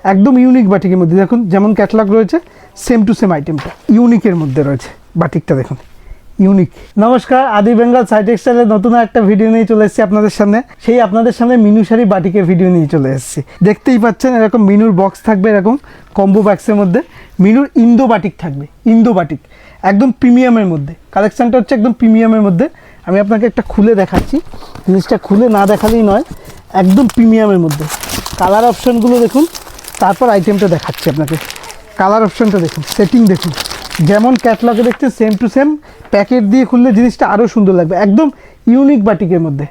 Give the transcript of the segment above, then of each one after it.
একদম ইউনিক বাটিকের মধ্যে দেখুন, যেমন ক্যাটালগ রয়েছে সেম টু সেম আইটেমটা ইউনিকের মধ্যে রয়েছে। বাটিকটা দেখুন ইউনিক। নমস্কার, আদি বেঙ্গল সাই টেক্সটাইলের নতুন একটা ভিডিও নিয়ে চলে এসেছি আপনাদের সামনে। সেই আপনাদের সামনে মিনু শাড়ি বাটিকের ভিডিও নিয়ে চলে এসেছি। দেখতেই পাচ্ছেন এরকম মিনুর বক্স থাকবে, এরকম কম্বো বক্সের মধ্যে মিনুর ইন্দো বাটিক থাকবে। ইন্দো বাটিক একদম প্রিমিয়ামের মধ্যে, কালেকশানটা হচ্ছে একদম প্রিমিয়ামের মধ্যে। আমি আপনাকে একটা খুলে দেখাচ্ছি, জিনিসটা খুলে না দেখালেই নয়। একদম প্রিমিয়ামের মধ্যে কালার অপশানগুলো দেখুন, তারপর আইটেমটা দেখাচ্ছি আপনাকে। কালার অপশানটা দেখুন, সেটিং দেখুন, যেমন ক্যাটলগে দেখতে সেম টু সেম। প্যাকেট দিয়ে খুললে জিনিসটা আরও সুন্দর লাগবে। একদম ইউনিক বাটিকের মধ্যে,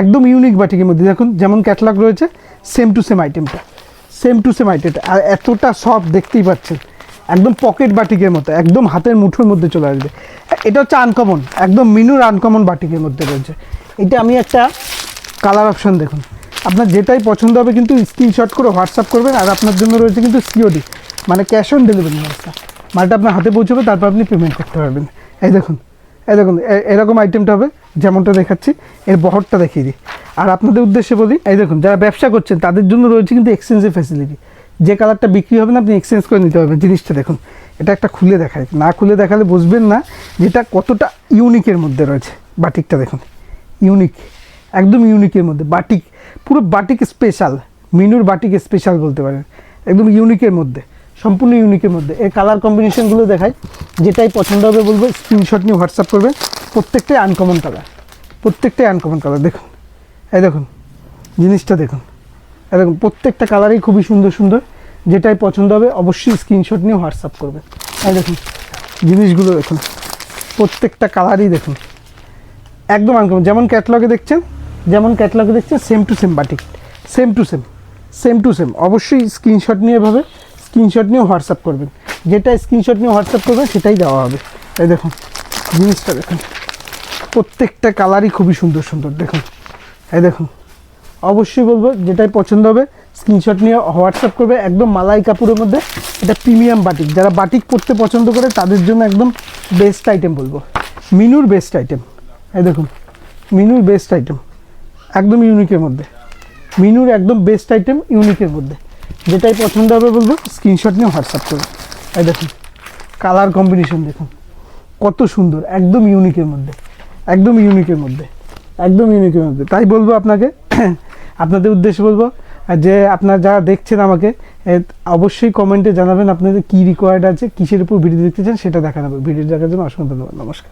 একদম ইউনিক বাটিকের মধ্যে দেখুন, যেমন ক্যাটলগ রয়েছে সেম টু সেম আইটেমটা, সেম টু সেম আইটেমটা। আর এতটা সফট দেখতেই পাচ্ছেন, একদম পকেট বাটিকের মতো, একদম হাতের মুঠোর মধ্যে চলে আসবে। এটা হচ্ছে আনকমন, একদম মিনুর আনকমন বাটিকের মধ্যে রয়েছে। এটা আমি একটা কালার অপশান দেখুন, আপনার যেটাই পছন্দ হবে কিন্তু স্ক্রিনশট করে হোয়াটসঅ্যাপ করবেন। আর আপনার জন্য রয়েছে কিন্তু সিওডি, মানে ক্যাশ অন ডেলিভারি ব্যবস্থা। মালটা আপনার হাতে পৌঁছবে, তারপর আপনি পেমেন্ট করতে পারবেন। এই দেখুন এরকম আইটেমটা হবে যেমনটা দেখাচ্ছি। এর বহরটা দেখিয়ে দিই। আর আপনাদের উদ্দেশ্যে বলি, এই দেখুন যারা ব্যবসা করছেন তাদের জন্য রয়েছে কিন্তু এক্সচেঞ্জের ফ্যাসিলিটি। যে কালারটা বিক্রি হবে না, আপনি এক্সচেঞ্জ করে নিতে পারবেন। জিনিসটা দেখুন, এটা একটা খুলে দেখায়, না খুলে দেখালে বুঝবেন না যেটা কতটা ইউনিকের মধ্যে রয়েছে। বাটিকটা দেখুন ইউনিক, একদম ইউনিকের মধ্যে বাটিক, পুরো বাটিক স্পেশাল, মিনুর বাটিক স্পেশাল বলতে পারেন। একদম ইউনিকের মধ্যে, সম্পূর্ণ ইউনিকের মধ্যে। এর কালার কম্বিনেশনগুলো দেখাই, যেটাই পছন্দ হবে বলবো স্ক্রিনশট নিয়ে হোয়াটসঅ্যাপ করবেন। প্রত্যেকটাই আনকমন কালার, প্রত্যেকটাই আনকমন কালার। দেখুন এই দেখুন জিনিসটা দেখুন, এই দেখুন প্রত্যেকটা কালারই খুবই সুন্দর সুন্দর। যেটাই পছন্দ হবে অবশ্যই স্ক্রিনশট নিয়ে হোয়াটসঅ্যাপ করবেন। এই দেখুন জিনিসগুলো দেখুন, প্রত্যেকটা কালারই দেখুন একদম আনকমন। যেমন ক্যাটলগে দেখছেন, যেমন ক্যাটলগে দেখছেন same to same batik, same to same, same to same. অবশ্যই স্ক্রিনশট নিয়ে এভাবে স্ক্রিনশট নিয়ে হোয়াটসঅ্যাপ করবেন। যেটা স্ক্রিনশট নিয়ে হোয়াটসঅ্যাপ করবেন সেটাই দেওয়া হবে। এই দেখুন জিনিসটা দেখুন, প্রত্যেকটা কালারই খুবই সুন্দর সুন্দর। দেখুন এই দেখুন, অবশ্যই বলবো যেটাই পছন্দ হবে স্ক্রিনশট নিয়ে হোয়াটসঅ্যাপ করবে। একদম মালাই কাপড়ের মধ্যে, এটা প্রিমিয়াম বাটিক। যারা বাটিক পরতে পছন্দ করে তাদের জন্য একদম বেস্ট আইটেম বলবো, মিনুর বেস্ট আইটেম। এই দেখুন মিনুর বেস্ট আইটেম, একদম ইউনিকের মধ্যে। মিনুর একদম বেস্ট আইটেম ইউনিকের মধ্যে। যেটাই পছন্দ হবে বলবো স্ক্রিনশট নিয়ে হোয়াটসঅ্যাপ করবে। এই দেখুন কালার কম্বিনেশন দেখুন কত সুন্দর, একদম ইউনিকের মধ্যে, একদম ইউনিকের মধ্যে, একদম ইউনিকের মধ্যে। তাই বলবো আপনাকে, আপনাদের উদ্দেশ্যে বলবো যে আপনারা যারা দেখছেন আমাকে, অবশ্যই কমেন্টে জানাবেন আপনাদের কী রিকোয়ার্ড আছে, কিসের উপর ভিডিও দেখতে চান, সেটা দেখানো হবে। ভিডিও দেখার জন্য অসংখ্য ধন্যবাদ। নমস্কার।